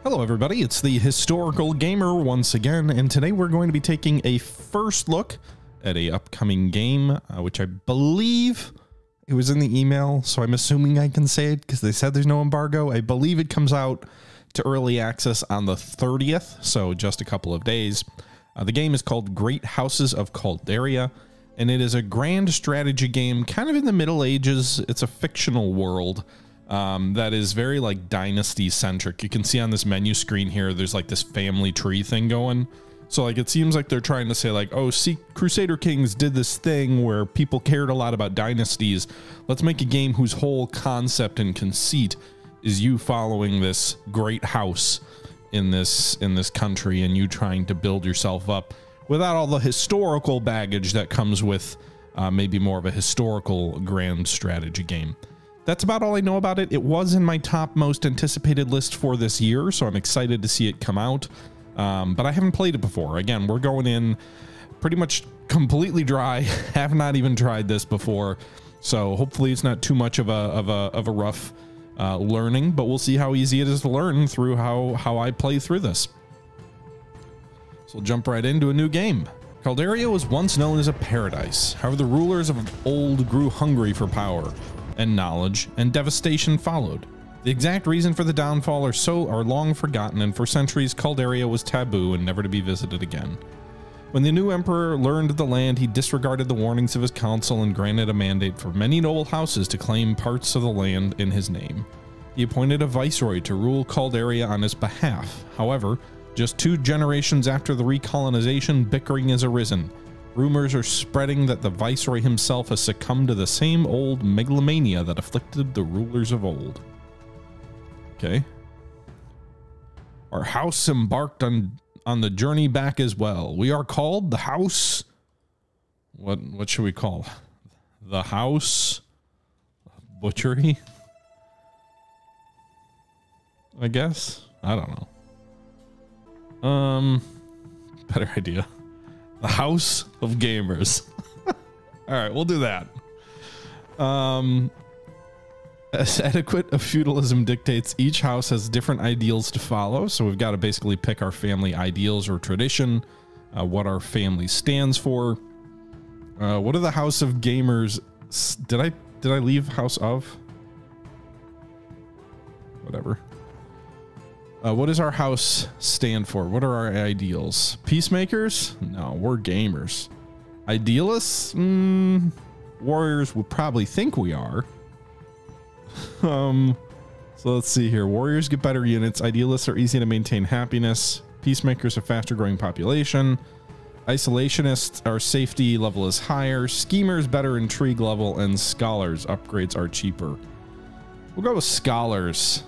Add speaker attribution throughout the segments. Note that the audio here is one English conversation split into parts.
Speaker 1: Hello everybody, it's the Historical Gamer once again, and today we're going to be taking a first look at a upcoming game, which I believe it was in the email, so I'm assuming I can say it because they said there's no embargo. I believe it comes out to early access on the 30th, so just a couple of days. The game is called Great Houses of Calderia, and it is a grand strategy game, kind of in the Middle Ages. It's a fictional world. That is very like dynasty centric. You can see on this menu screen here, there's like this family tree thing going. So like, it seems like they're trying to say like, oh, see, Crusader Kings did this thing where people cared a lot about dynasties. Let's make a game whose whole concept and conceit is you following this great house in this country and you trying to build yourself up without all the historical baggage that comes with maybe more of a historical grand strategy game. That's about all I know about it. It was in my top most anticipated list for this year, so I'm excited to see it come out. But I haven't played it before. Again, we're going in pretty much completely dry. Have not even tried this before, so hopefully it's not too much of a rough learning. But we'll see how easy it is to learn through how I play through this. So we'll jump right into a new game. Calderia was once known as a paradise. However, the rulers of old grew hungry for power and knowledge, and devastation followed. The exact reason for the downfall are long forgotten, and for centuries Calderia was taboo and never to be visited again. When the new emperor learned of the land, he disregarded the warnings of his council and granted a mandate for many noble houses to claim parts of the land in his name. He appointed a viceroy to rule Calderia on his behalf. However, just 2 generations after the recolonization, bickering has arisen. Rumors are spreading that the Viceroy himself has succumbed to the same old megalomania that afflicted the rulers of old. Okay. Our house embarked on the journey back as well. We are called the House... What should we call? The House... Butchery? I guess? I don't know. Better idea. The House of Gamers. All right, we'll do that. As etiquette of feudalism dictates, each house has different ideals to follow. So we've got to basically pick our family ideals or tradition, what our family stands for. What are the House of Gamers? Did I leave House of? Whatever. What does our house stand for? What are our ideals? Peacemakers? No, we're gamers. Idealists? Warriors would probably think we are. So let's see here. Warriors get better units. Idealists are easy to maintain happiness. Peacemakers are faster growing population. Isolationists, our safety level is higher. Schemers, better intrigue level. And scholars, upgrades are cheaper. We'll go with scholars.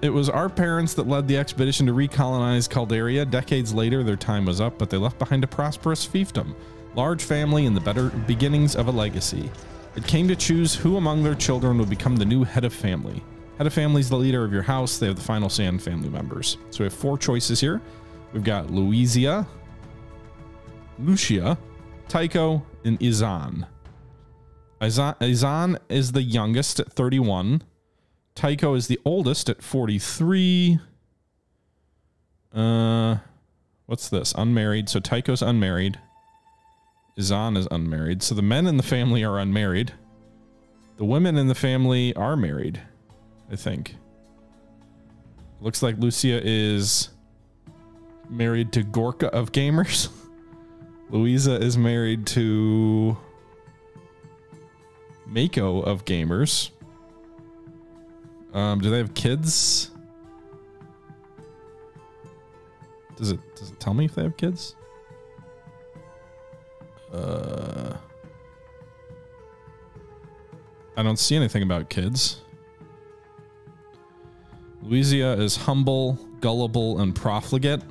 Speaker 1: It was our parents that led the expedition to recolonize Calderia. Decades later, their time was up, but they left behind a prosperous fiefdom, large family, and the better beginnings of a legacy. It came to choose who among their children would become the new head of family. Head of family is the leader of your house. They have the final say on family members. So we have 4 choices here. We've got Lucia, Tycho, and Izan. Izan is the youngest at 31. Tycho is the oldest at 43. What's this? Unmarried. So Tycho's unmarried. Izan is unmarried. So the men in the family are unmarried. The women in the family are married, I think. Looks like Lucia is married to Gorka of Gamers. Louisa is married to Mako of Gamers. Do they have kids? Does it tell me if they have kids? I don't see anything about kids. Lucia is humble, gullible, and profligate.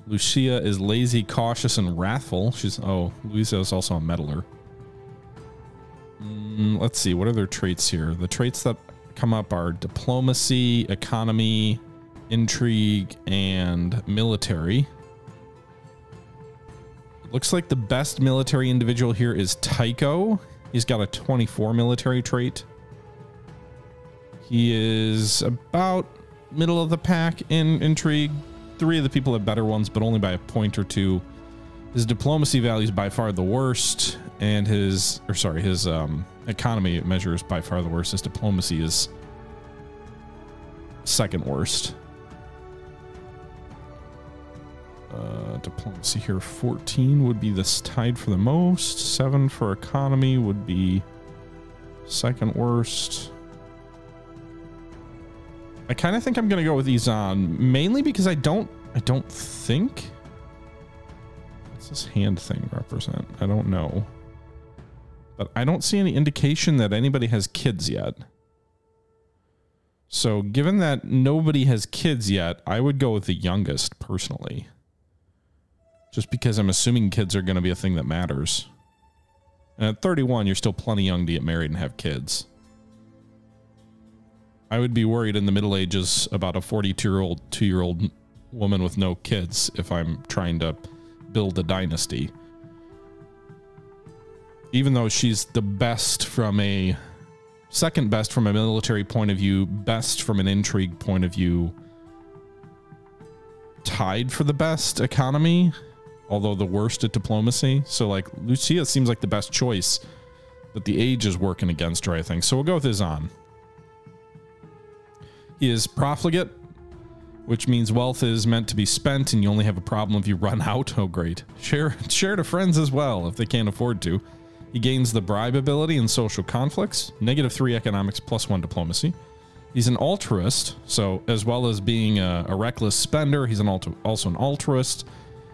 Speaker 1: Lucia is lazy, cautious, and wrathful. Lucia is also a meddler. Let's see, what are their traits here? The traits that come up are diplomacy, economy, intrigue, and military. Looks like the best military individual here is Tycho. He's got a 24 military trait. He is about middle of the pack in intrigue. 3 of the people have better ones, but only by a point or 2. His diplomacy value is by far the worst, and his economy measure is by far the worst. His diplomacy is second worst. Diplomacy here, 14 would be this tied for the most. 7 for economy would be second worst. I kind of think I'm going to go with Izan, mainly because I don't think. What's this hand thing represent? I don't know. But I don't see any indication that anybody has kids yet. So given that nobody has kids yet, I would go with the youngest personally. Just because I'm assuming kids are going to be a thing that matters. And at 31, you're still plenty young to get married and have kids. I would be worried in the Middle Ages about a 42-year-old, 2-year-old woman with no kids if I'm trying to build a dynasty. Even though she's the best from a... second best from a military point of view, best from an intrigue point of view, tied for the best economy, although the worst at diplomacy. So like Lucia seems like the best choice, but the age is working against her, I think. So we'll go with Izan. He is profligate, which means wealth is meant to be spent and you only have a problem if you run out. Oh, great. Share to friends as well if they can't afford to. He gains the bribe ability in social conflicts, -3 economics, +1 diplomacy. He's an altruist, so as well as being a reckless spender, he's also an altruist.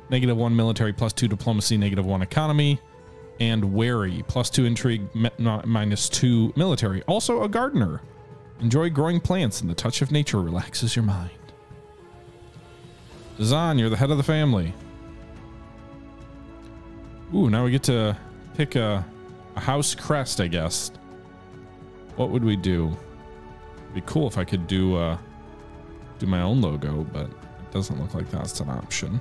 Speaker 1: -1 military, +2 diplomacy, -1 economy, and wary, +2 intrigue, -2 military. Also a gardener. Enjoy growing plants, and the touch of nature relaxes your mind. Zan, you're the head of the family. Ooh, now we get to pick a house crest, I guess. What would we do? It'd be cool if I could do my own logo, but it doesn't look like that's an option.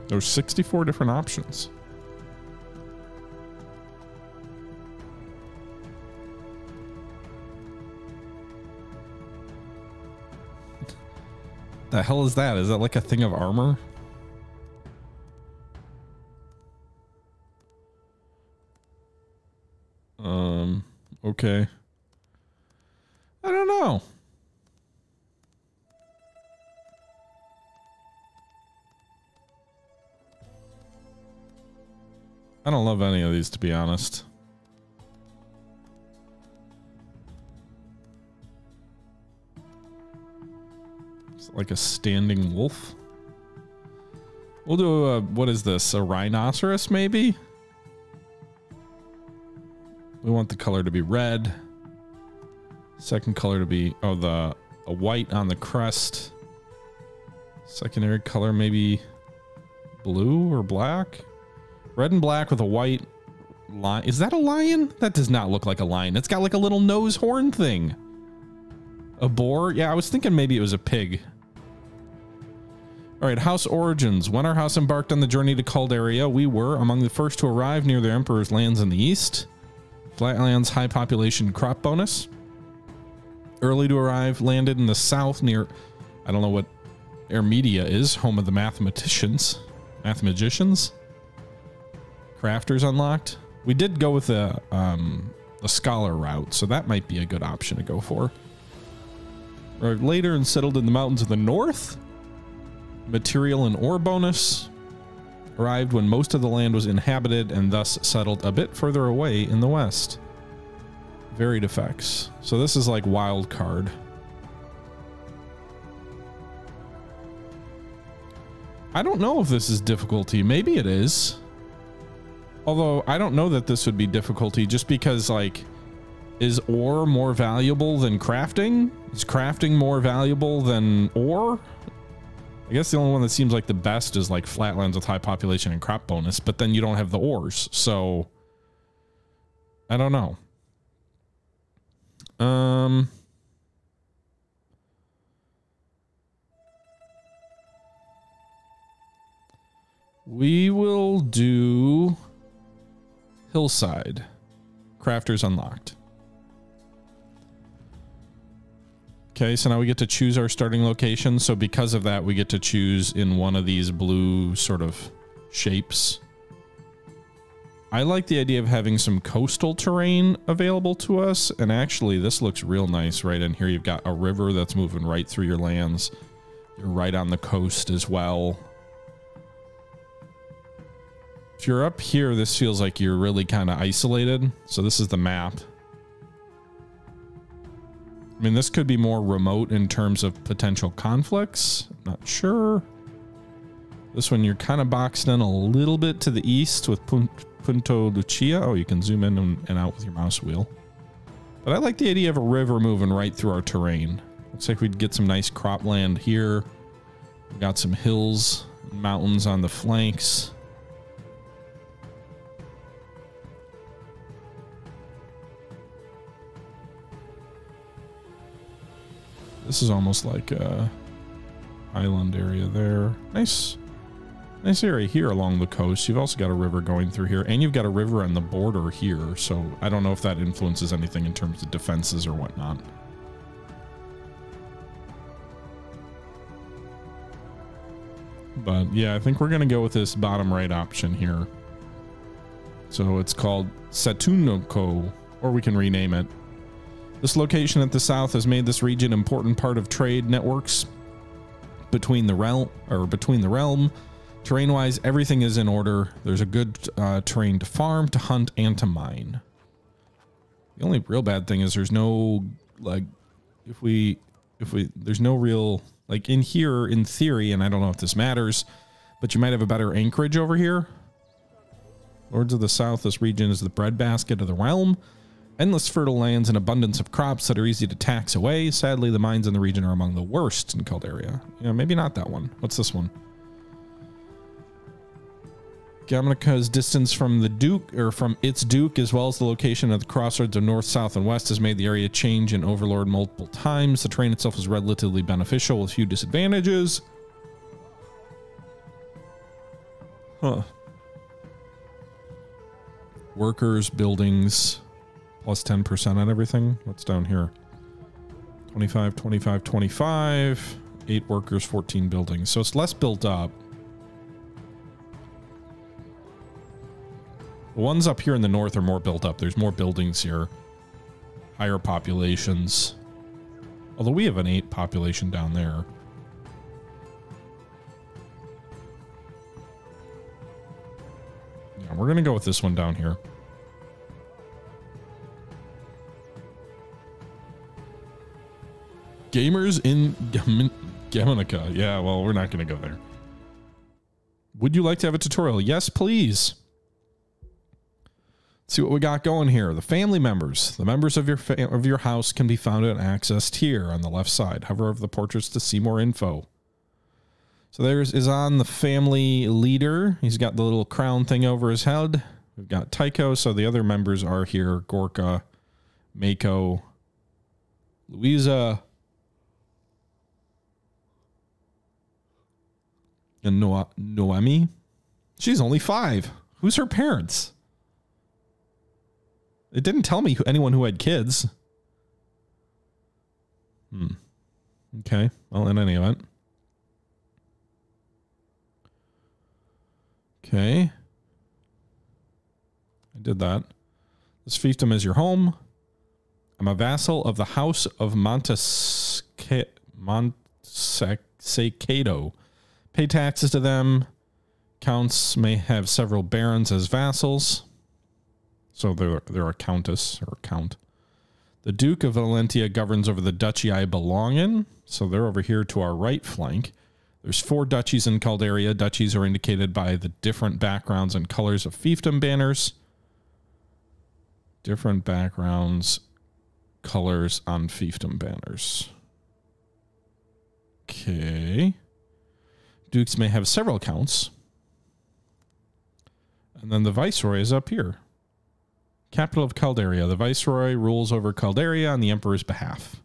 Speaker 1: There's 64 different options. The hell is that? Is that like a thing of armor? Okay. I don't know. I don't love any of these, to be honest. It's like a standing wolf. We'll do a, what is this? A rhinoceros, maybe? We want the color to be red. Second color to be, a white on the crest. Secondary color, maybe blue or black? Red and black with a white line. Is that a lion? That does not look like a lion. It's got like a little nose horn thing. A boar? Yeah, I was thinking maybe it was a pig. All right, house origins. When our house embarked on the journey to Calderia, we were among the first to arrive near the Emperor's lands in the east. Flatlands, high population, crop bonus. Early to arrive, landed in the south near, I don't know what Ermedia is, home of the mathematicians. Crafters unlocked. We did go with a scholar route, so that might be a good option to go for. Arrived later and settled in the mountains of the north. Material and ore bonus. Arrived when most of the land was inhabited and thus settled a bit further away in the west. Varied effects. So this is like wild card. I don't know if this is difficulty. Maybe it is. Although I don't know that this would be difficulty just because, like, is ore more valuable than crafting? Is crafting more valuable than ore? I guess the only one that seems like the best is like flatlands with high population and crop bonus, but then you don't have the ores. So I don't know. We will do Hillside. Crafters unlocked. Okay, so now we get to choose our starting location. So because of that, we get to choose in one of these blue sort of shapes. I like the idea of having some coastal terrain available to us. And actually, this looks real nice right in here. You've got a river that's moving right through your lands. You're right on the coast as well. If you're up here, this feels like you're really kind of isolated. So this is the map. I mean, this could be more remote in terms of potential conflicts. Not sure. This one, you're kind of boxed in a little bit to the east with Punto Lucia. Oh, you can zoom in and out with your mouse wheel. But I like the idea of a river moving right through our terrain. Looks like we'd get some nice cropland here. We got some hills and mountains on the flanks. This is almost like a island area there. Nice area here along the coast. You've also got a river going through here, and you've got a river on the border here. So I don't know if that influences anything in terms of defenses or whatnot. But yeah, I think we're going to go with this bottom right option here. So it's called Satunoko, or we can rename it. This location at the south has made this region an important part of trade networks between the realm. Terrain-wise, everything is in order. There's a good terrain to farm, to hunt, and to mine. The only real bad thing is there's no, like, there's no real, like, in here, in theory, and I don't know if this matters, but you might have a better anchorage over here. Lords of the South, this region is the breadbasket of the realm. Endless fertile lands and abundance of crops that are easy to tax away. Sadly, the mines in the region are among the worst in Calderia. Yeah, maybe not that one. What's this one? Gamonica's distance from the Duke, or from its Duke, as well as the location of the crossroads of north, south, and west, has made the area change in Overlord multiple times. The terrain itself is relatively beneficial with few disadvantages. Huh. Workers, buildings, plus 10% on everything. What's down here? 25, 25, 25. 8 workers, 14 buildings. So it's less built up. The ones up here in the north are more built up. There's more buildings here. Higher populations. Although we have an 8 population down there. Yeah, we're going to go with this one down here. Gamers in Gamonica. Yeah, well, we're not going to go there. Would you like to have a tutorial? Yes, please. Let's see what we got going here. The family members. The members of your house can be found and accessed here on the left side. Hover over the portraits to see more info. So there's on the family leader. He's got the little crown thing over his head. We've got Tycho. So the other members are here. Gorka, Mako, Louisa, and Noemi. She's only 5. Who's her parents? It didn't tell me anyone who had kids. Okay. Well, in any event. Okay. I did that. This fiefdom is your home. I'm a vassal of the House of Montesecado. Pay taxes to them. Counts may have several barons as vassals. So they're a countess or a count. The Duke of Valentia governs over the duchy I belong in. So they're over here to our right flank. There's 4 duchies in Calderia. Duchies are indicated by the different backgrounds and colors of fiefdom banners. Different backgrounds, colors on fiefdom banners. Okay. Dukes may have several counts. And then the Viceroy is up here. Capital of Calderia. The Viceroy rules over Calderia on the Emperor's behalf.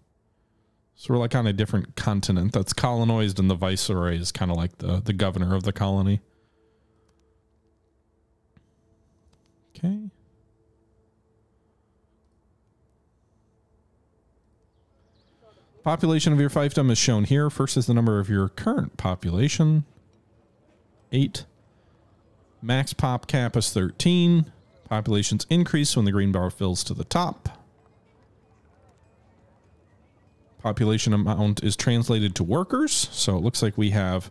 Speaker 1: So we're like on a different continent that's colonized, and the Viceroy is kind of like the governor of the colony. Okay. Population of your fiefdom is shown here. First is the number of your current population. 8. Max pop cap is 13. Populations increase when the green bar fills to the top. Population amount is translated to workers. So it looks like we have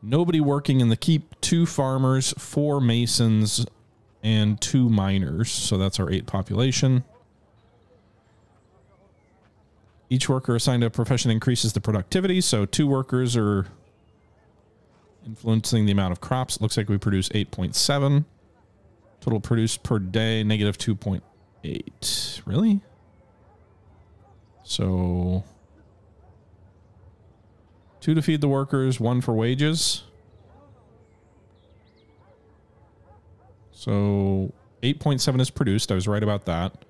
Speaker 1: nobody working in the keep, 2 farmers, 4 masons, and 2 miners. So that's our 8 population. Each worker assigned to a profession increases the productivity. So 2 workers are influencing the amount of crops. It looks like we produce 8.7. Total produced per day, negative 2.8. Really? So 2 to feed the workers, 1 for wages. So 8.7 is produced. I was right about that.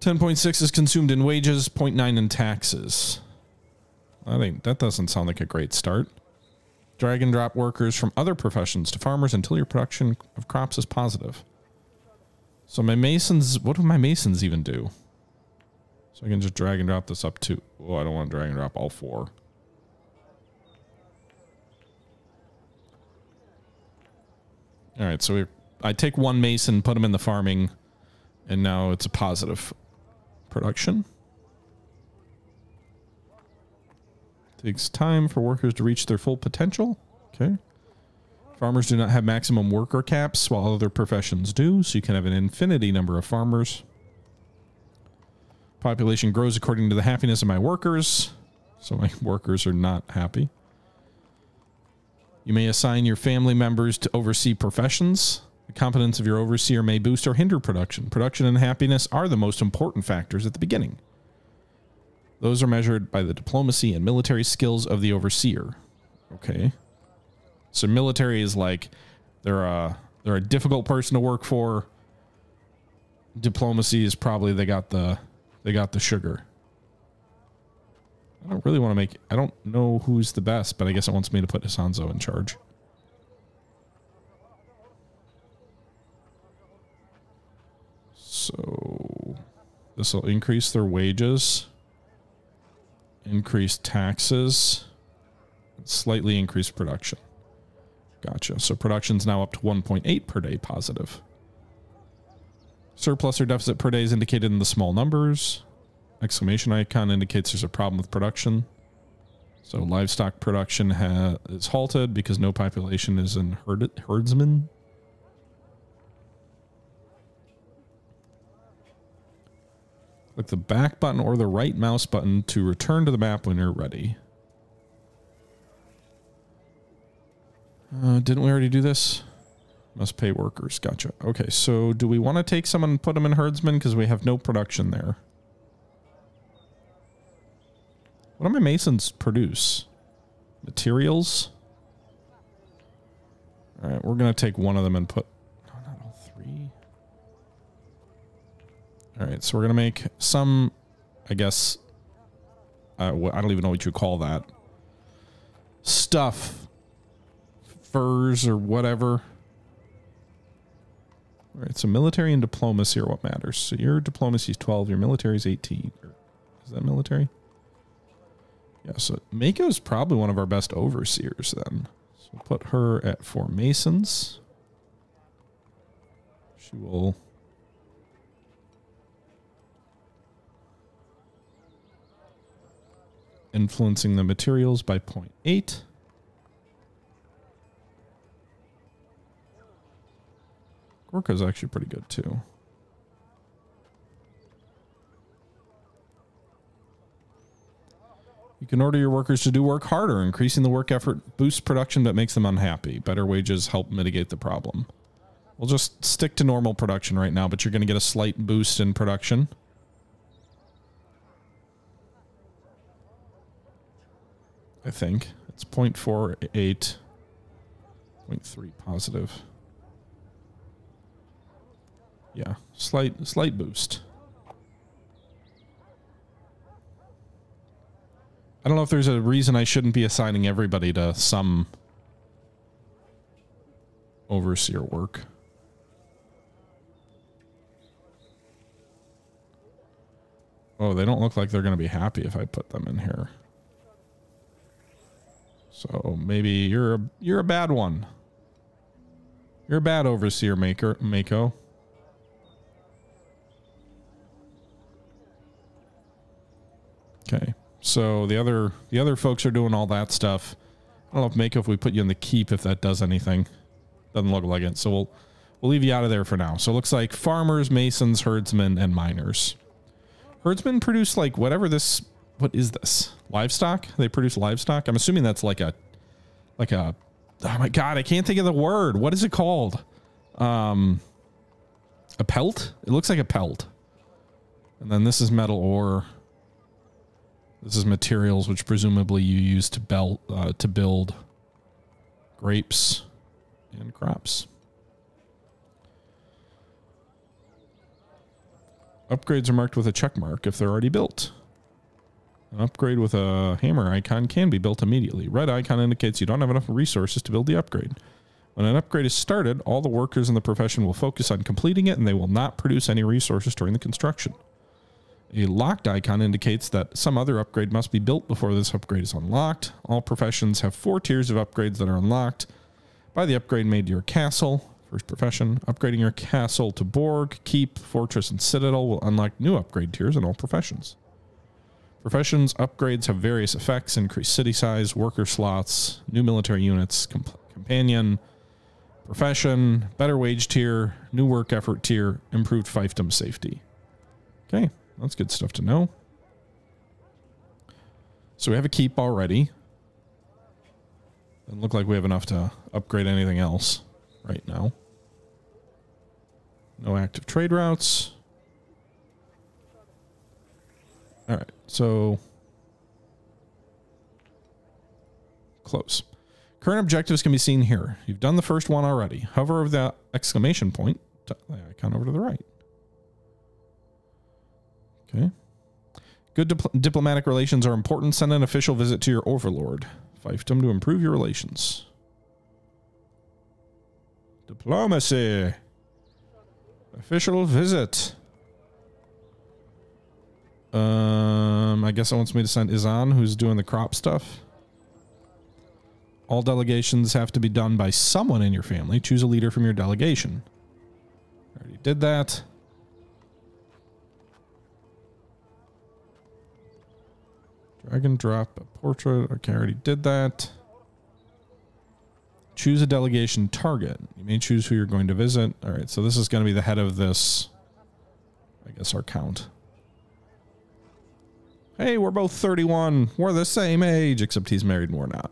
Speaker 1: 10.6 is consumed in wages, 0.9 in taxes. I think that doesn't sound like a great start. Drag and drop workers from other professions to farmers until your production of crops is positive. So my masons, what do my masons even do? So I can just drag and drop this up to, oh, I don't want to drag and drop all 4. All right, so I take 1 mason, put him in the farming, and now it's a positive production. Takes time for workers to reach their full potential. Okay. Farmers do not have maximum worker caps, while other professions do, so you can have an infinity number of farmers. Population grows according to the happiness of my workers, so my workers are not happy. You may assign your family members to oversee professions. The competence of your overseer may boost or hinder production. Production and happiness are the most important factors at the beginning. Those are measured by the diplomacy and military skills of the overseer. Okay. So military is like they're a difficult person to work for. Diplomacy is probably they got the sugar. I don't really want to make, I don't know who's the best, but I guess it wants me to put Hisanzo in charge. So this will increase their wages, increase taxes, slightly increase production. Gotcha. So production's now up to 1.8 per day positive. Surplus or deficit per day is indicated in the small numbers. Exclamation icon indicates there's a problem with production. So livestock production is halted because no population is in herdsmen. Click the back button or the right mouse button to return to the map when you're ready. Didn't we already do this? Must pay workers. Gotcha. Okay, so do we want to take someone and put them in herdsmen because we have no production there? What do my masons produce? Materials? All right, we're going to take one of them and put... No, not all 3. All right, so we're going to make some, I guess... I don't even know what you call that. Stuff. Furs or whatever. All right, so military and diplomacy are what matters. So your diplomacy is 12, your military is 18. Is that military? Yeah, so Mako is probably one of our best overseers then. So we'll put her at 4 masons. She will... influencing the materials by 0.8. Gorka's actually pretty good too. You can order your workers to do work harder. Increasing the work effort boosts production but makes them unhappy. Better wages help mitigate the problem. We'll just stick to normal production right now, but you're going to get a slight boost in production. I think. It's 0.48. 0.3 positive. Yeah, slight boost. I don't know if there's a reason I shouldn't be assigning everybody to some overseer work. Oh, they don't look like they're going to be happy if I put them in here. So maybe you're a bad one. You're a bad overseer Mako. Okay. So the other folks are doing all that stuff. I don't know if Mako, if we put you in the keep, if that does anything. Doesn't look like it. So we'll leave you out of there for now. So it looks like farmers, masons, herdsmen, and miners. Herdsmen produce like whatever this, what is this? Livestock? They produce livestock? I'm assuming that's like a, oh my God, I can't think of the word. What is it called? A pelt? It looks like a pelt. And then this is metal ore. This is materials, which presumably you use to build grapes and crops. Upgrades are marked with a check mark if they're already built. An upgrade with a hammer icon can be built immediately. Red icon indicates you don't have enough resources to build the upgrade. When an upgrade is started, all the workers in the profession will focus on completing it and they will not produce any resources during the construction. A locked icon indicates that some other upgrade must be built before this upgrade is unlocked. All professions have 4 tiers of upgrades that are unlocked by the upgrade made to your castle. First profession, upgrading your castle to Borg, Keep, Fortress, and Citadel will unlock new upgrade tiers in all professions. Professions upgrades have various effects: increased city size, worker slots, new military units, companion, profession, better wage tier, new work effort tier, improved fiefdom safety. Okay, that's good stuff to know. So we have a keep already. Doesn't look like we have enough to upgrade anything else right now. No active trade routes. All right, so close. Current objectives can be seen here. You've done the first one already. Hover over the exclamation point, the icon over to the right. Okay. Good diplomatic relations are important. Send an official visit to your overlord. Fiefdom to improve your relations. Diplomacy. Official visit. I guess it wants me to send Izan, who's doing the crop stuff. All delegations have to be done by someone in your family. Choose a leader from your delegation. Already did that. Drag and drop a portrait. Okay, I already did that. Choose a delegation target. You may choose who you're going to visit. All right, so this is going to be the head of this, I guess, our count. Hey, we're both 31. We're the same age, except he's married and we're not.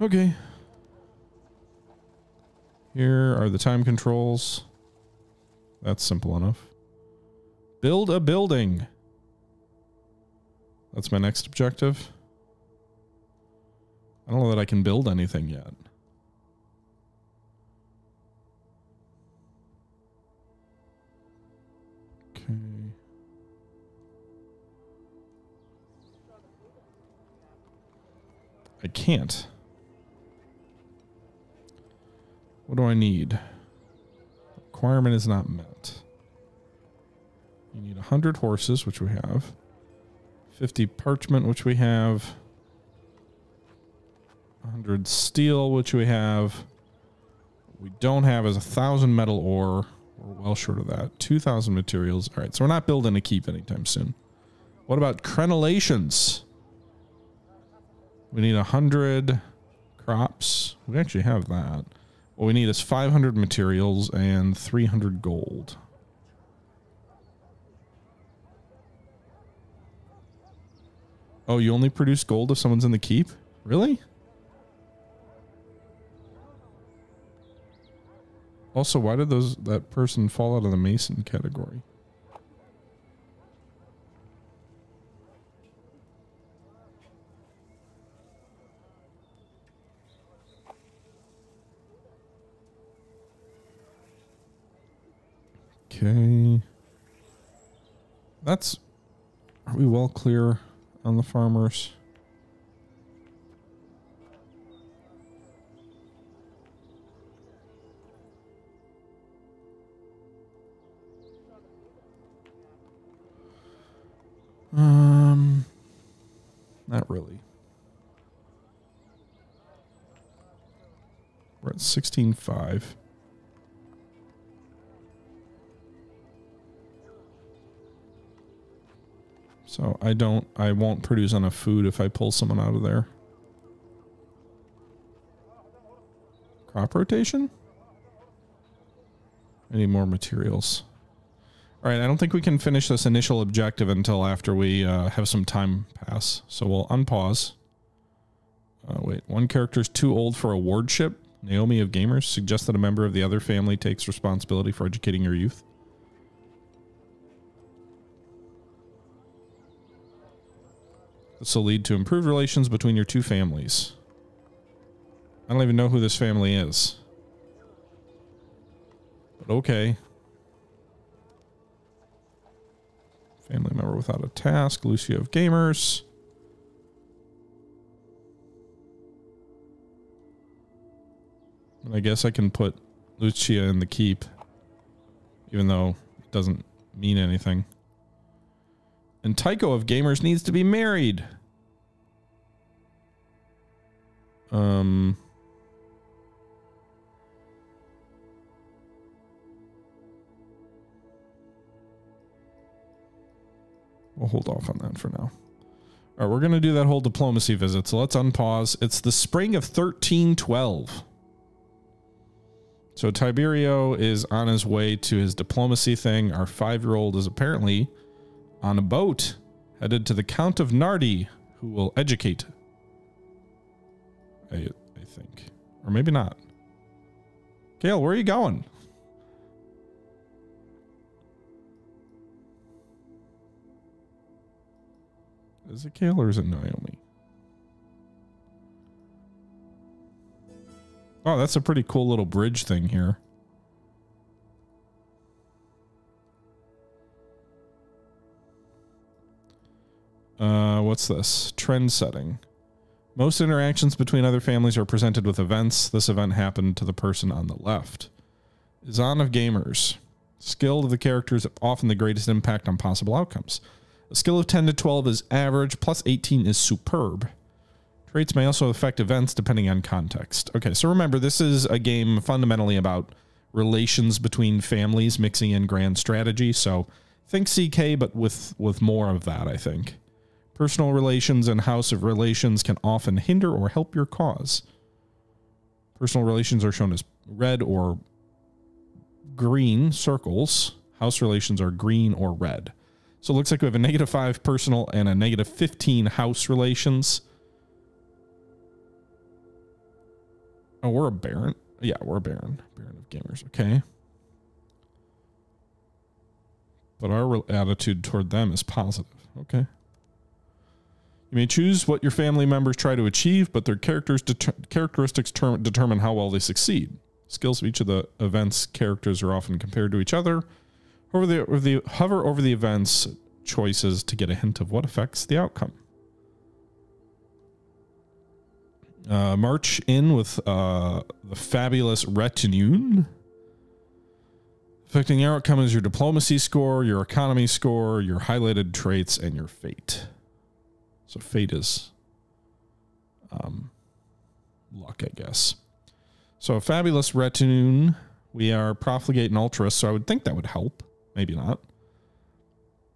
Speaker 1: Okay. Here are the time controls. That's simple enough. Build a building. That's my next objective. I don't know that I can build anything yet. Okay. I can't. What do I need? Requirement is not met. You need 100 horses, which we have. 50 parchment, which we have. 100 steel, which we have. What we don't have is 1,000 metal ore. We're well short of that. 2,000 materials. All right, so we're not building a keep anytime soon. What about crenellations? We need 100 crops. We actually have that. What we need is 500 materials and 300 gold. Oh, you only produce gold if someone's in the keep? Really? Also, why did that person fall out of the Mason category? Okay. That's... Are we well clear on the farmers? Not really. We're at 16.5. So I won't produce enough food if I pull someone out of there. Crop rotation? I need more materials. All right, I don't think we can finish this initial objective until after we have some time pass. So we'll unpause. Wait, one character is too old for a wardship. Naomi of Gamers suggests that a member of the other family takes responsibility for educating your youth. This will lead to improved relations between your two families. I don't even know who this family is. But okay. Family member without a task. Lucia of Gamers. And I guess I can put Lucia in the keep. Even though it doesn't mean anything. And Tycho of Gamers needs to be married. We'll hold off on that for now. All right, we're going to do that whole diplomacy visit. So let's unpause. It's the spring of 1312. So Tiberio is on his way to his diplomacy thing. Our 5-year-old is apparently on a boat headed to the Count of Nardi, who will educate. I think. Or maybe not. Kale, where are you going? Is it Kale or is it Naomi? Oh, that's a pretty cool little bridge thing here. What's this? Trend setting. Most interactions between other families are presented with events. This event happened to the person on the left. Zon of Gamers. Skill of the characters have often the greatest impact on possible outcomes. A skill of 10 to 12 is average, plus 18 is superb. Traits may also affect events depending on context. Okay, so remember, this is a game fundamentally about relations between families, mixing in grand strategy. So think CK, but with more of that, I think. Personal relations and house of relations can often hinder or help your cause. Personal relations are shown as red or green circles. House relations are green or red. So it looks like we have a -5 personal and a -15 house relations. Oh, we're a baron. Yeah, we're a baron. Baron of Gamers. Okay. But our attitude toward them is positive. Okay. You may choose what your family members try to achieve, but their characteristics determine how well they succeed. Skills of each of the events' characters are often compared to each other. Hover over the events choices to get a hint of what affects the outcome. March in with the fabulous retinue. Affecting your outcome is your diplomacy score, your economy score, your highlighted traits, and your fate. So fate is luck, I guess. So a fabulous retinue. We are profligate and altruist, so I would think that would help. Maybe not.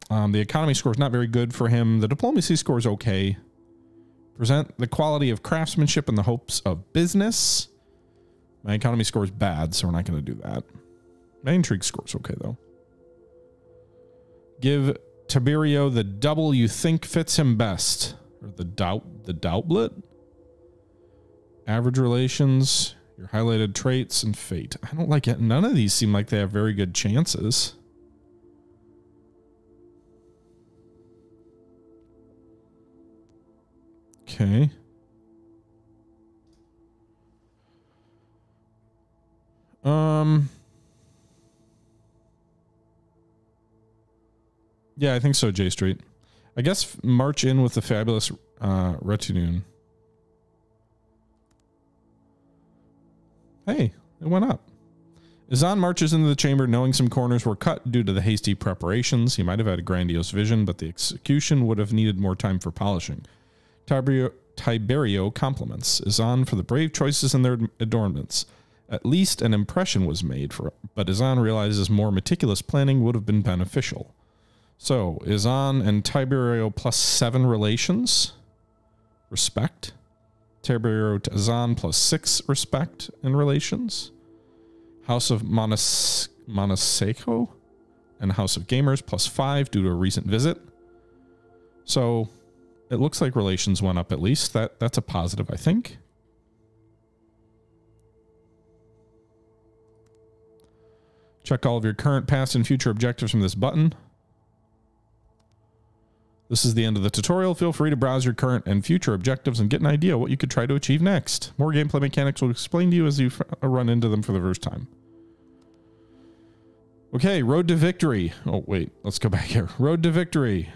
Speaker 1: The economy score is not very good for him. The diplomacy score is okay. Present the quality of craftsmanship and the hopes of business. My economy score is bad, so we're not going to do that. My intrigue score is okay, though. Give Tiberio the double you think fits him best. Or the doublet. Average relations, your highlighted traits, and fate. I don't like it. None of these seem like they have very good chances. Okay. Yeah, I think so, J Street. I guess march in with the fabulous retinue. Hey, it went up. Izan marches into the chamber knowing some corners were cut due to the hasty preparations. He might have had a grandiose vision, but the execution would have needed more time for polishing. Tiberio compliments Izan for the brave choices in their adornments. At least an impression was made for it, but Izan realizes more meticulous planning would have been beneficial. So, Izan and Tiberio +7 relations. Respect. Tiberio to Izan +6 respect and relations. House of Monaseco and House of Gamers +5 due to a recent visit. So, it looks like relations went up at least. That's a positive, I think. Check all of your current, past, and future objectives from this button. This is the end of the tutorial. Feel free to browse your current and future objectives and get an idea what you could try to achieve next. More gameplay mechanics will explain to you as you run into them for the first time. Okay, road to victory. Oh, wait, let's go back here. Road to victory.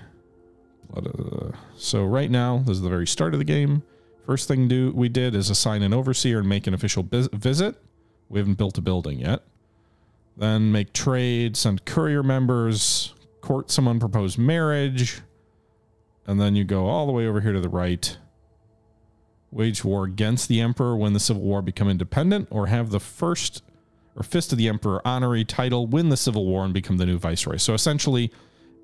Speaker 1: So right now, this is the very start of the game. First thing we did is assign an overseer and make an official visit. We haven't built a building yet. Then make trade, send courier members, court some unproposed marriage. And then you go all the way over here to the right. Wage war against the emperor, win the civil war, become independent, or have the first or fist of the emperor honorary title, win the civil war, and become the new viceroy. So essentially,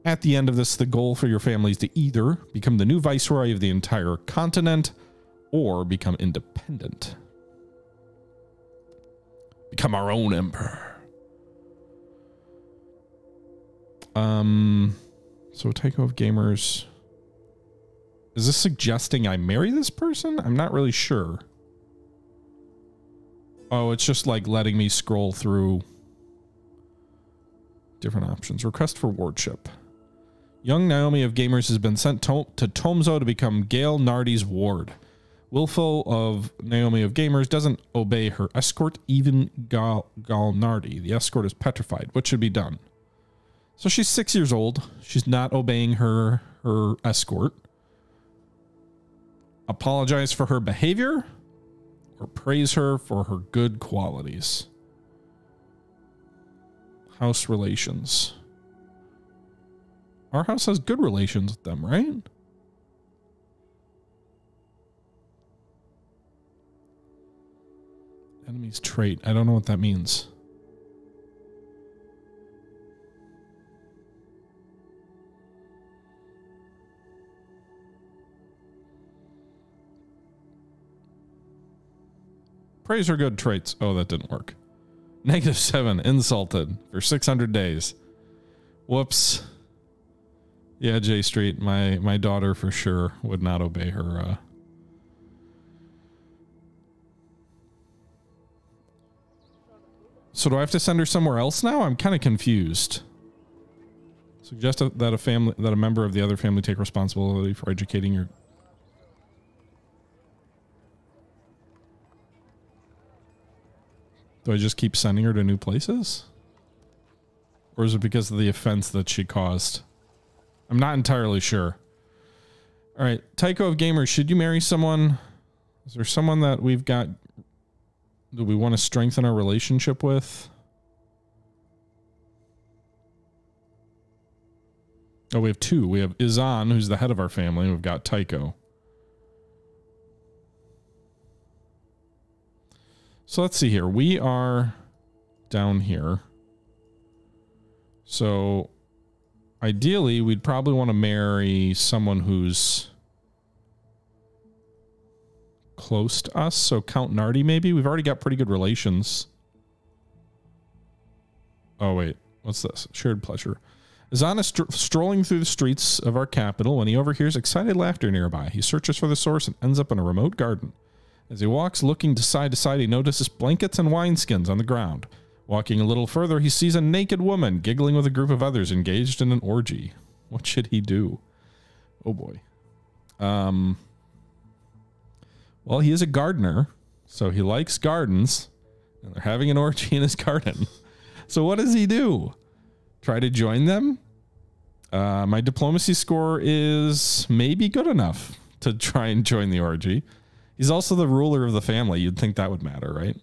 Speaker 1: at the end of this, the goal for your family is to either become the new viceroy of the entire continent or become independent. Become our own emperor. So Tycho of Gamers. Is this suggesting I marry this person? I'm not really sure. Oh, it's just like letting me scroll through different options. Request for wardship. Young Naomi of Gamers has been sent to Tomzo to become Gale Nardi's ward. Willful of Naomi of Gamers doesn't obey her escort, even Gal Nardi. The escort is petrified. What should be done? So she's 6 years old. She's not obeying her escort. Apologize for her behavior or praise her for her good qualities. House relations. Our house has good relations with them, right? Enemy's trait. I don't know what that means. Praise her good traits. Oh, that didn't work. -7, insulted for 600 days. Whoops. Yeah, J Street, my daughter for sure would not obey her. So do I have to send her somewhere else now? I'm kind of confused. Suggest that a member of the other family take responsibility for educating your. Do I just keep sending her to new places? Or is it because of the offense that she caused? I'm not entirely sure. All right, Tycho of Gamers, should you marry someone? Is there someone that we've got that we want to strengthen our relationship with? Oh, we have two. We have Izan, who's the head of our family, and we've got Tycho. So let's see here. We are down here. So ideally, we'd probably want to marry someone who's close to us. So Count Nardi, maybe. We've already got pretty good relations. Oh, wait. What's this? Shared pleasure. Izan is strolling through the streets of our capital when he overhears excited laughter nearby. He searches for the source and ends up in a remote garden. As he walks, looking to side, he notices blankets and wineskins on the ground. Walking a little further, he sees a naked woman giggling with a group of others engaged in an orgy. What should he do? Oh boy. Well, he is a gardener, so he likes gardens, and they're having an orgy in his garden. So what does he do? Try to join them? My diplomacy score is maybe good enough to try and join the orgy. He's also the ruler of the family. You'd think that would matter, right?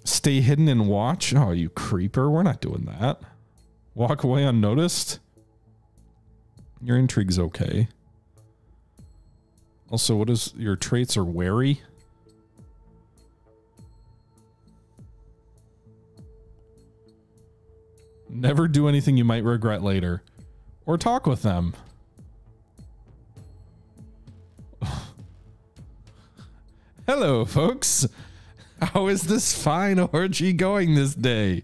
Speaker 1: Stay hidden and watch. Oh, you creeper. We're not doing that. Walk away unnoticed. Your intrigue's okay. Also, what is your traits are wary? Never do anything you might regret later. Or talk with them. Hello, folks. How is this fine orgy going this day?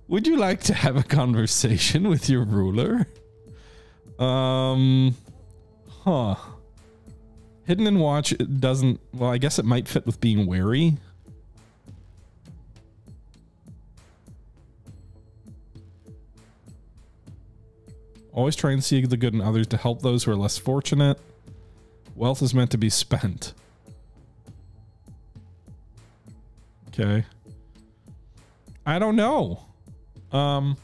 Speaker 1: Would you like to have a conversation with your ruler? Huh. Hidden and watch, it doesn't... Well, I guess it might fit with being wary. Always try and see the good in others to help those who are less fortunate. Wealth is meant to be spent. Okay. I don't know. Try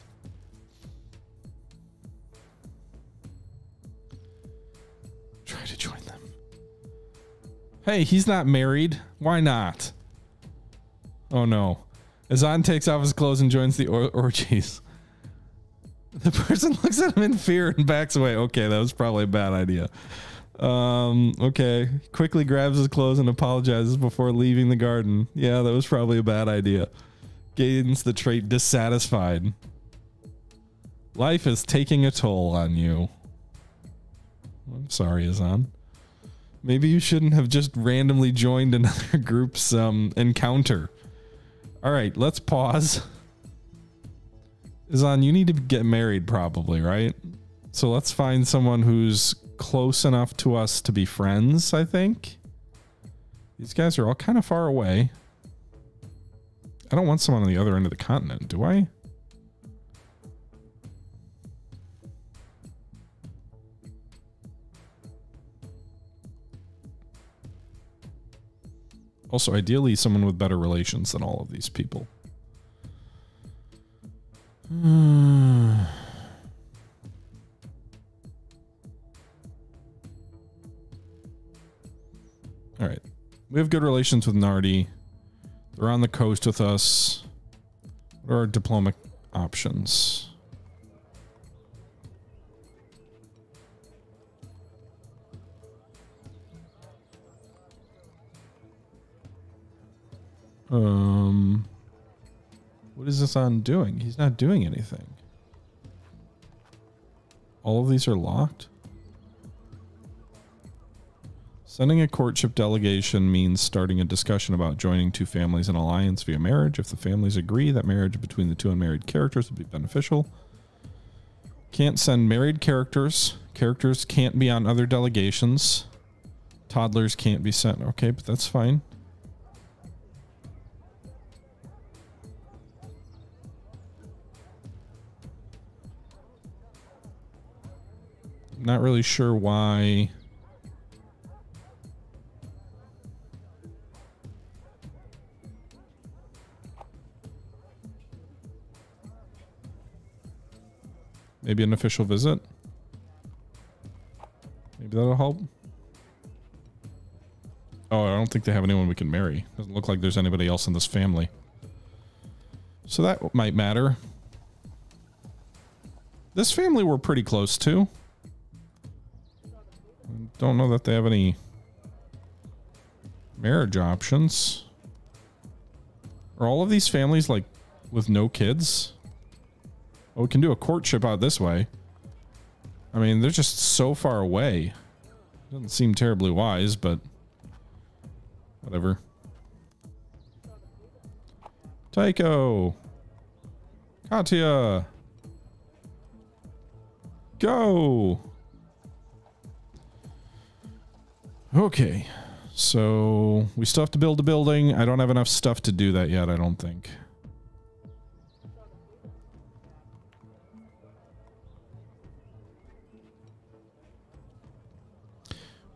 Speaker 1: to join them. Hey, he's not married. Why not? Oh no. Azan takes off his clothes and joins the orgies. The person looks at him in fear and backs away. Okay, that was probably a bad idea. Okay. Quickly grabs his clothes and apologizes before leaving the garden. Yeah, that was probably a bad idea. Gains the trait dissatisfied. Life is taking a toll on you. I'm sorry, Azan. Maybe you shouldn't have just randomly joined another group's encounter. All right, let's pause. Azan, you need to get married probably, right? So let's find someone who's close enough to us to be friends, I think. These guys are all kind of far away. I don't want someone on the other end of the continent, do I? Also, ideally, someone with better relations than all of these people. All right. We have good relations with Nardi. They're on the coast with us. What are our diplomatic options? What is this on doing? He's not doing anything. All of these are locked. Sending a courtship delegation means starting a discussion about joining two families in alliance via marriage. If the families agree that marriage between the two unmarried characters would be beneficial. Can't send married characters. Characters can't be on other delegations. Toddlers can't be sent. Okay, but that's fine. Not really sure why. Maybe an official visit. Maybe that'll help. Oh, I don't think they have anyone we can marry. Doesn't look like there's anybody else in this family. So that might matter. This family we're pretty close to. Don't know that they have any marriage options. Are all of these families like with no kids? Oh, we can do a courtship out this way. I mean, they're just so far away. Doesn't seem terribly wise, but whatever. Taiko. Katya. Go. Okay, so we still have to build a building. I don't have enough stuff to do that yet, I don't think.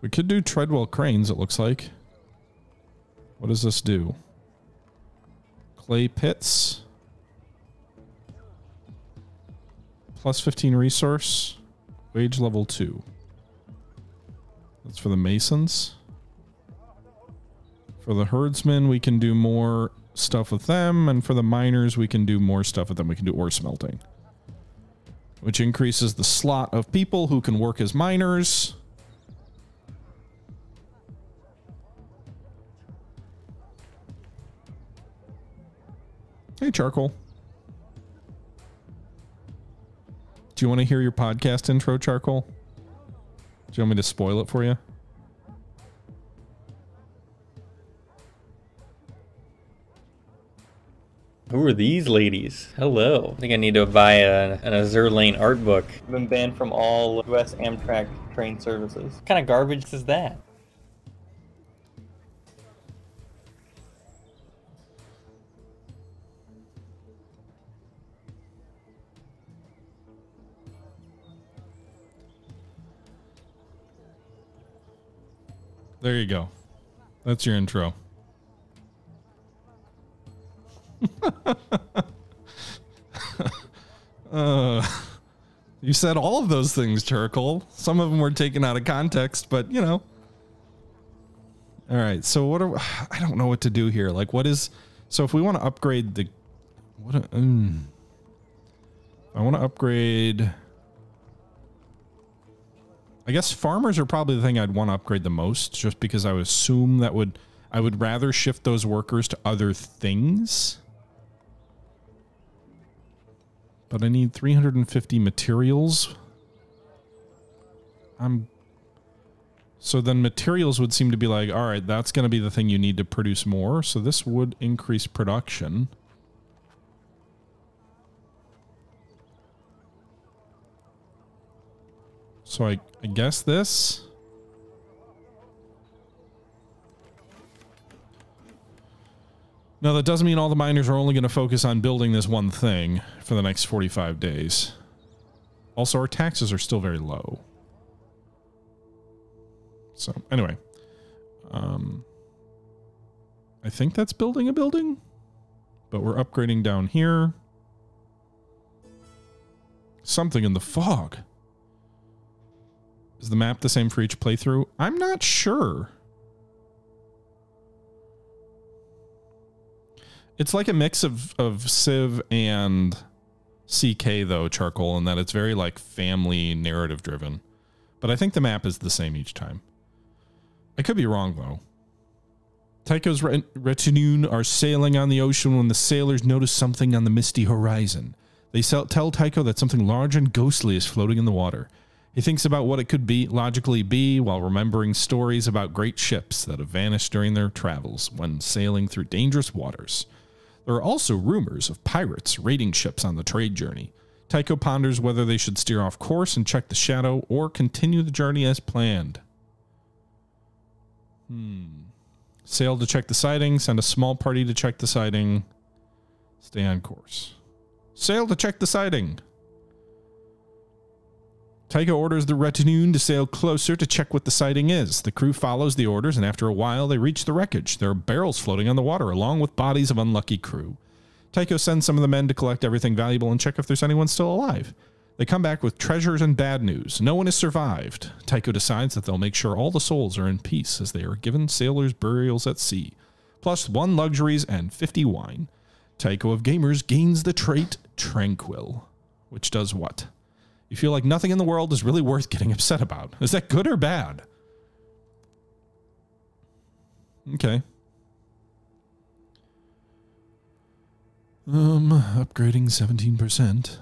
Speaker 1: We could do Treadwell cranes, it looks like. What does this do? Clay pits. Plus 15 resource. Wage level 2. That's for the masons. For the herdsmen, we can do more stuff with them. And for the miners, we can do more stuff with them. We can do ore smelting. which increases the slot of people who can work as miners. Hey, Charcoal. Do you want to hear your podcast intro, Charcoal? Do you want me to spoil it for you?
Speaker 2: Who are these ladies? Hello. I think I need to buy an Azure Lane art book. I've been banned from all US Amtrak train services. What kind of garbage is that?
Speaker 1: There you go. That's your intro. You said all of those things, Charcoal. Some of them were taken out of context, but you know. All right. So what are I don't know what to do here. Like, what is so if we want to upgrade the I want to upgrade. I guess farmers are probably the thing I'd want to upgrade the most, just because I would assume that I would rather shift those workers to other things. But I need 350 materials. So then materials would seem to be like, all right, that's going to be the thing you need to produce more. So this would increase production. So I guess this. No, that doesn't mean all the miners are only going to focus on building this one thing for the next 45 days. Also, our taxes are still very low. So anyway, I think that's building a building, but we're upgrading down here. Something in the fog. Is the map the same for each playthrough? I'm not sure. It's like a mix of Civ and CK though, Charcoal, in that it's very like family narrative driven. But I think the map is the same each time. I could be wrong though. Tycho's retinue are sailing on the ocean when the sailors notice something on the misty horizon. They tell Tycho that something large and ghostly is floating in the water. He thinks about what it could logically be while remembering stories about great ships that have vanished during their travels when sailing through dangerous waters. There are also rumors of pirates raiding ships on the trade journey. Tycho ponders whether they should steer off course and check the shadow or continue the journey as planned. Sail to check the sighting, send a small party to check the sighting, stay on course. Sail to check the sighting. Tycho orders the retinue to sail closer to check what the sighting is. The crew follows the orders, and after a while, they reach the wreckage. There are barrels floating on the water, along with bodies of unlucky crew. Tycho sends some of the men to collect everything valuable and check if there's anyone still alive. They come back with treasures and bad news. No one has survived. Tycho decides that they'll make sure all the souls are in peace, as they are given sailors' burials at sea, plus 1 luxuries and 50 wine. Tycho of Gamers gains the trait Tranquil, which does what? You feel like nothing in the world is really worth getting upset about. Is that good or bad? Okay. Upgrading 17%.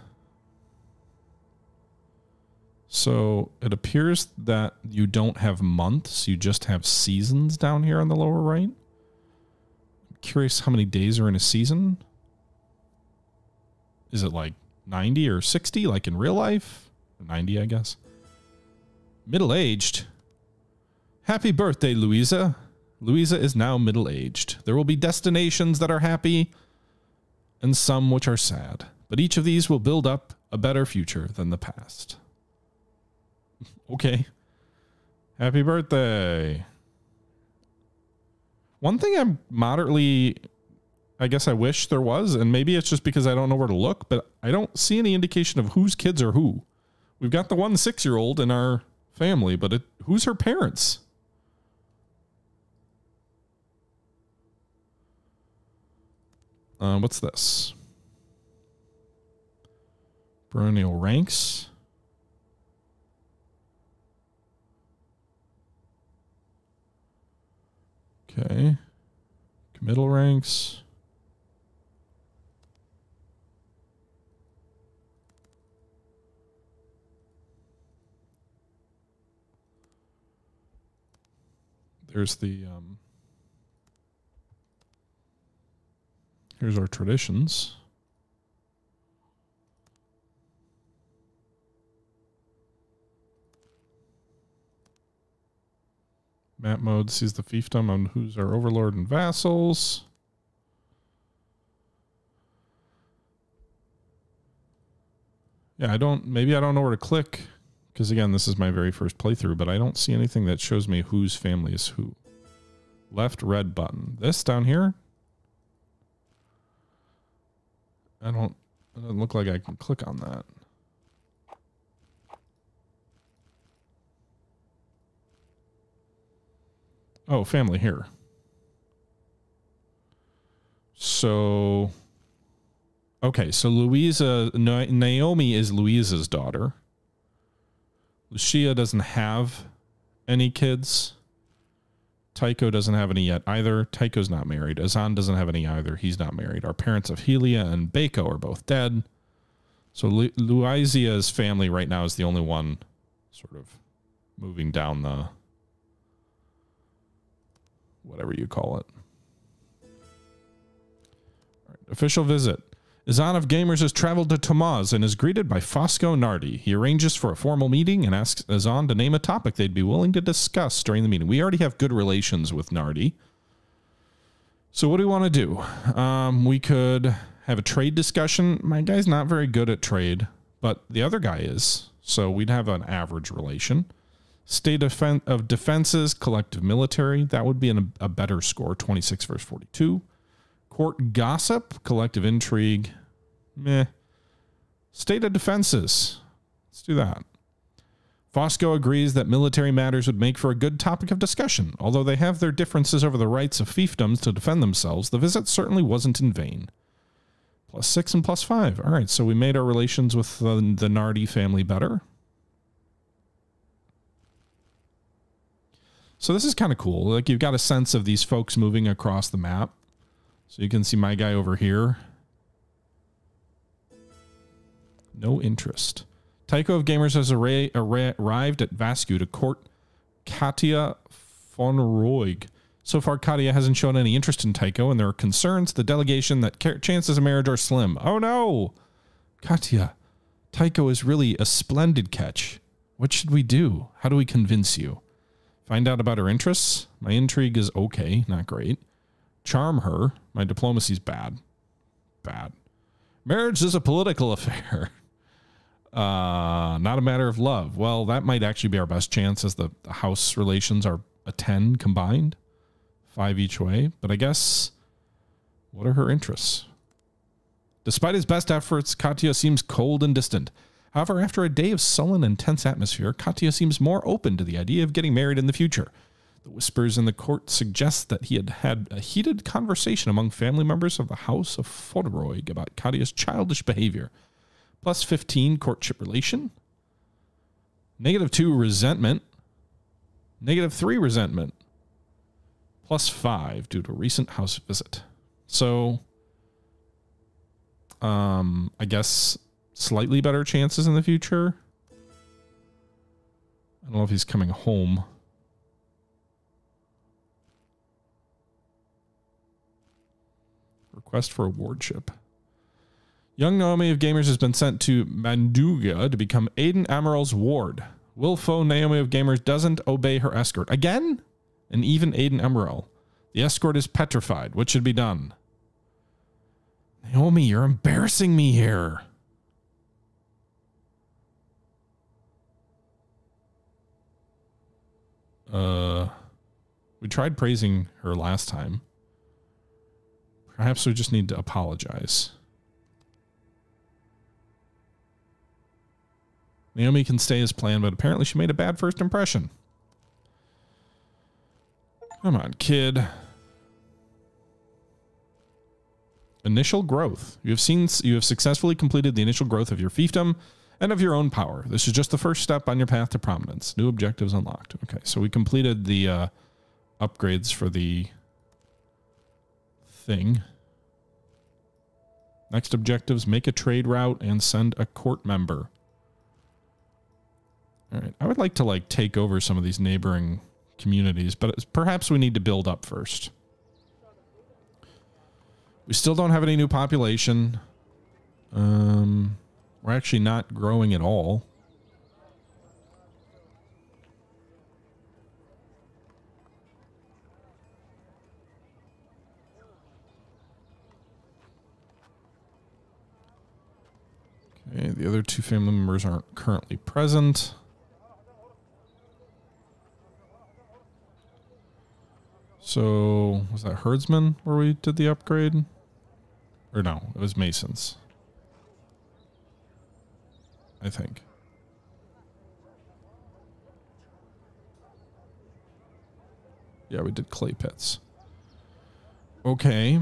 Speaker 1: So it appears that you don't have months, you just have seasons down here on the lower right. I'm curious how many days are in a season. Is it like 90 or 60 like in real life? 90, I guess. Middle-aged. Happy birthday, Louisa. Louisa is now middle-aged. There will be destinations that are happy and some which are sad, but each of these will build up a better future than the past. Okay. Happy birthday. One thing I'm moderately, I guess I wish there was, and maybe it's just because I don't know where to look, but I don't see any indication of whose kids are who. We've got the 1 6-year-old in our family, but who's her parents? What's this? Baronial ranks. Okay. Committal ranks. There's the here's our traditions. Map mode sees the fiefdom on who's our overlord and vassals. Yeah, maybe I don't know where to click, because again, this is my very first playthrough, but I don't see anything that shows me whose family is who. Left red button. This down here? It doesn't look like I can click on that. Oh, family here. So, okay, so Naomi is Louisa's daughter. Lucia doesn't have any kids. Tycho doesn't have any yet either. Tycho's not married. Azan doesn't have any either. He's not married. Our parents of Helia and Bako are both dead. So Luisia's family right now is the only one sort of moving down the whatever you call it. All right, official visit. Azan of Gamers has traveled to Tomaz and is greeted by Fosco Nardi. He arranges for a formal meeting and asks Azan to name a topic they'd be willing to discuss during the meeting. We already have good relations with Nardi. So what do we want to do? We could have a trade discussion. My guy's not very good at trade, but the other guy is. So we'd have an average relation. State of defenses, collective military. That would be a better score, 26 versus 42. Court gossip, collective intrigue. Meh. State of defenses. Let's do that. Fosco agrees that military matters would make for a good topic of discussion. Although they have their differences over the rights of fiefdoms to defend themselves, the visit certainly wasn't in vain. +6 and +5. All right, so we made our relations with the Nardi family better. So this is kind of cool. Like, you've got a sense of these folks moving across the map. So you can see my guy over here. No interest. Tycho of Gamers has arrived at Vascu to court Katya von Roig. So far, Katya hasn't shown any interest in Tycho, and there are concerns the delegation that chances of marriage are slim. Oh no! Katya, Tycho is really a splendid catch. What should we do? How do we convince you? Find out about her interests. My intrigue is okay, not great. Charm her. My diplomacy's bad. Bad. Marriage is a political affair. Not a matter of love. Well, that might actually be our best chance, as the house relations are a 10 combined. 5 each way. But I guess, what are her interests? Despite his best efforts, Katya seems cold and distant. However, after a day of sullen and tense atmosphere, Katya seems more open to the idea of getting married in the future. The whispers in the court suggest that he had had a heated conversation among family members of the House of Fodoroig about Katya's childish behavior. +15 courtship relation. -2 resentment. -3 resentment. +5 due to a recent house visit. So, I guess slightly better chances in the future. I don't know if he's coming home. Request for a wardship. Young Naomi of Gamers has been sent to Manduga to become Aiden Amaral's ward. Willful Naomi of Gamers doesn't obey her escort. Again? And even Aiden Amaral. The escort is petrified. What should be done? Naomi, you're embarrassing me here. We tried praising her last time. Perhaps we just need to apologize. Naomi can stay as planned, but apparently she made a bad first impression. Come on, kid. Initial growth. You have successfully completed the initial growth of your fiefdom and of your own power. This is just the first step on your path to prominence. New objectives unlocked. Okay, so we completed the upgrades for the thing. Next objectives, make a trade route and send a court member. All right, I would like to like take over some of these neighboring communities, but perhaps we need to build up first. We still don't have any new population. We're actually not growing at all. Okay, the other two family members aren't currently present. So, was that herdsman where we did the upgrade? Or no, it was masons. I think. Yeah, we did clay pits. Okay.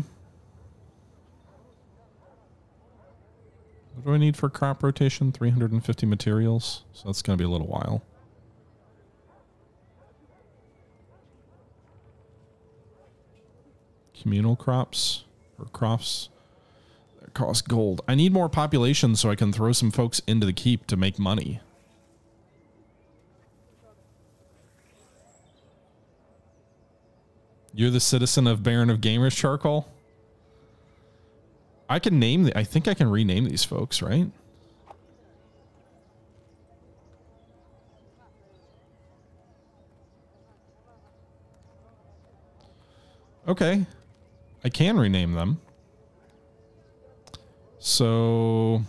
Speaker 1: What do I need for crop rotation? 350 materials. So that's going to be a little while. Communal crops or crops that cost gold. I need more population so I can throw some folks into the keep to make money. You're the citizen of Baron of Gamers Charcoal? I can name I think I can rename these folks, right? Okay. I can rename them. So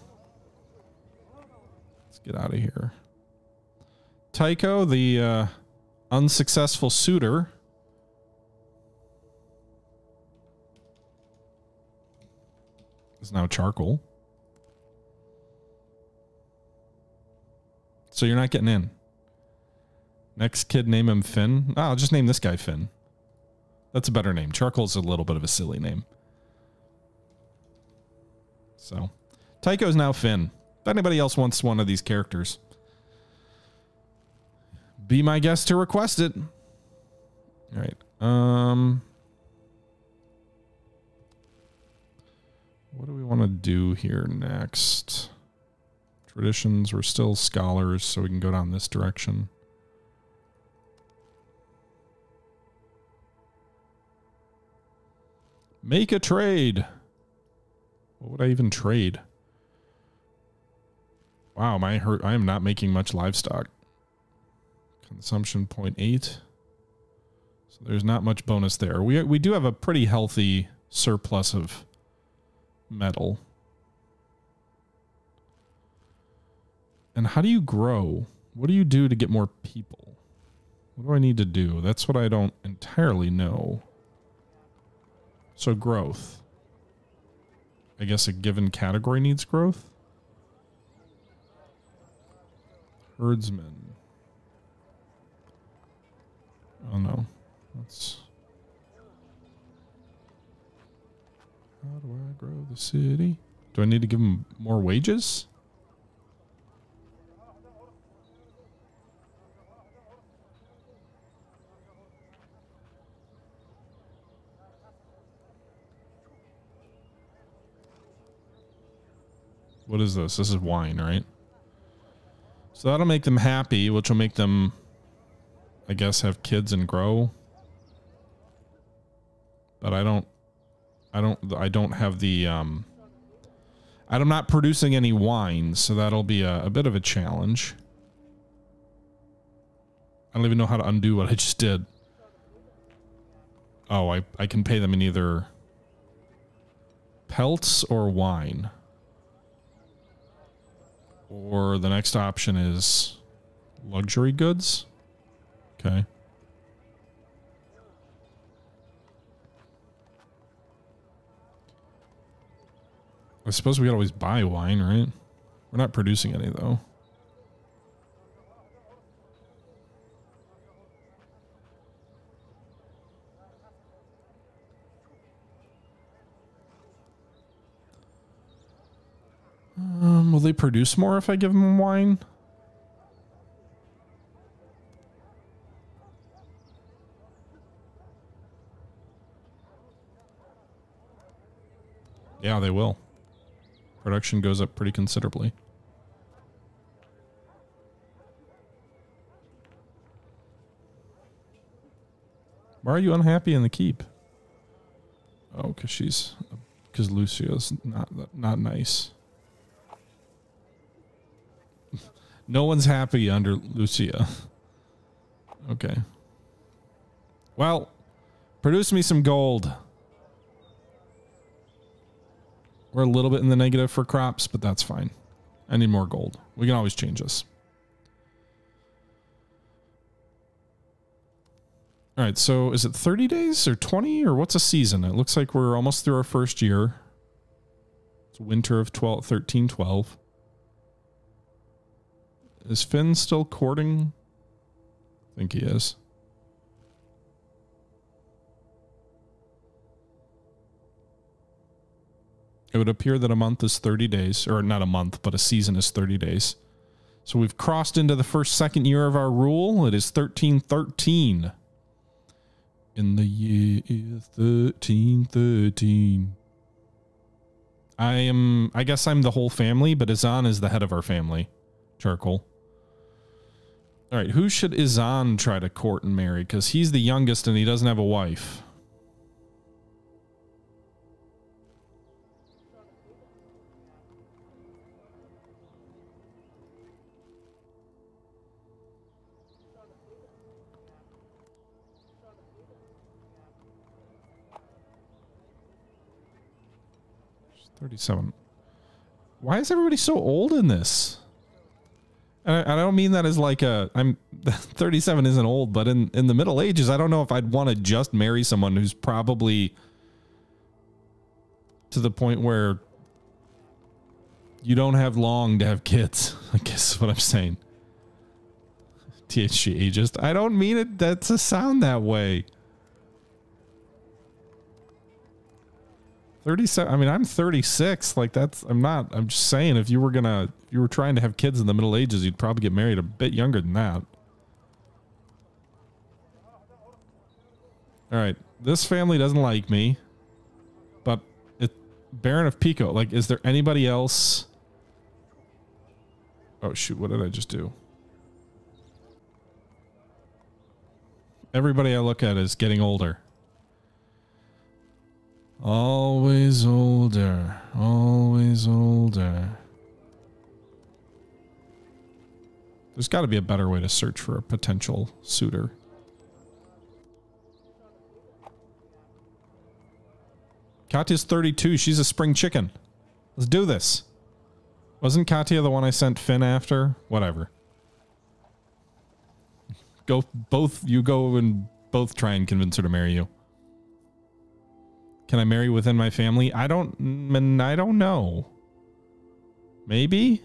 Speaker 1: let's get out of here. Tycho, the unsuccessful suitor. Is now charcoal. So you're not getting in. Next kid, name him Finn. Oh, I'll just name this guy Finn. That's a better name. Charcoal's a little bit of a silly name. So, Tycho's now Finn. If anybody else wants one of these characters, be my guest to request it. All right. What do we want to do here next? Traditions, we're still scholars, so we can go down this direction. Make a trade. What would I even trade? Wow, I am not making much livestock. Consumption 0.8. So there's not much bonus there. We do have a pretty healthy surplus of metal. And how do you grow? What do you do to get more people? What do I need to do? That's what I don't entirely know. So growth. I guess a given category needs growth. Herdsman. Oh no. That's... How do I grow the city? Do I need to give them more wages? What is this? This is wine, right? So that'll make them happy, which will make them, I guess, have kids and grow. But I don't have the, I'm not producing any wine, so that'll be a bit of a challenge. I don't even know how to undo what I just did. Oh, I can pay them in either pelts or wine. Or the next option is luxury goods. Okay. I suppose we could always buy wine, right? We're not producing any, though. Will they produce more if I give them wine? Yeah, they will. Production goes up pretty considerably. Why are you unhappy in the keep? Oh, because Lucia's not nice. No one's happy under Lucia. Okay. Well, produce me some gold. We're a little bit in the negative for crops, but that's fine. I need more gold. We can always change this. All right, so is it 30 days or 20 or what's a season? It looks like we're almost through our first year. It's winter of 13, 12. Is Finn still courting? I think he is. It would appear that a month is 30 days, or not a month, but a season is 30 days. So we've crossed into the second year of our rule. It is 1313. In the year 1313. I guess I'm the whole family, but Izan is the head of our family. Charcoal. All right, who should Izan try to court and marry? Because he's the youngest and he doesn't have a wife. She's 37. Why is everybody so old in this? I don't mean that as like I'm 37 isn't old, but in the Middle Ages, I don't know if I'd want to just marry someone who's probably to the point where you don't have long to have kids. I guess is what I'm saying. THG ageist. I don't mean it. That's a sound that way. 37. I mean, I'm 36. Like I'm just saying if you were trying to have kids in the Middle Ages, you'd probably get married a bit younger than that. All right. This family doesn't like me, but Baron of Pico, like, is there anybody else? Oh shoot. What did I just do? Everybody I look at is getting older. Always older, always older. There's got to be a better way to search for a potential suitor. Katya's 32. She's a spring chicken. Let's do this. Wasn't Katya the one I sent Finn after? Whatever. You go and both try and convince her to marry you. Can I marry within my family? I don't know. Maybe?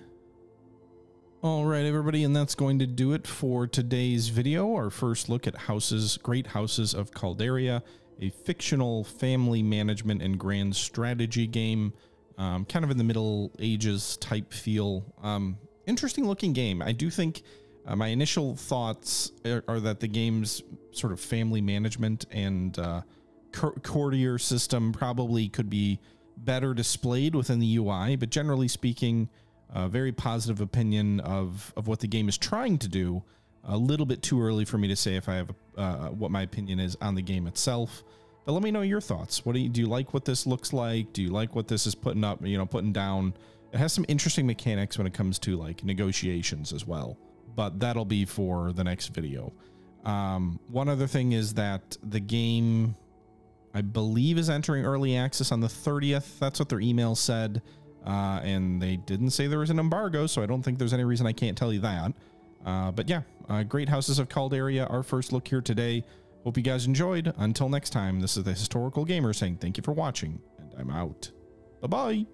Speaker 1: All right, everybody, and that's going to do it for today's video. Our first look at Great Houses of Calderia, a fictional family management and grand strategy game, kind of in the Middle Ages type feel. Interesting looking game. I do think my initial thoughts are that the game's sort of family management and courtier system probably could be better displayed within the UI, but generally speaking, a very positive opinion of what the game is trying to do. A little bit too early for me to say if I have what my opinion is on the game itself, but let me know your thoughts. What do you like what this looks like? Do you like what this is putting up, putting down? It has some interesting mechanics when it comes to like negotiations as well, but that'll be for the next video. One other thing is that the game, I believe, is entering early access on the 30th. That's what their email said. And they didn't say there was an embargo, so I don't think there's any reason I can't tell you that. But yeah, Great Houses of Calderia, our first look here today. Hope you guys enjoyed. Until next time, this is the Historical Gamer saying thank you for watching, and I'm out. Bye-bye.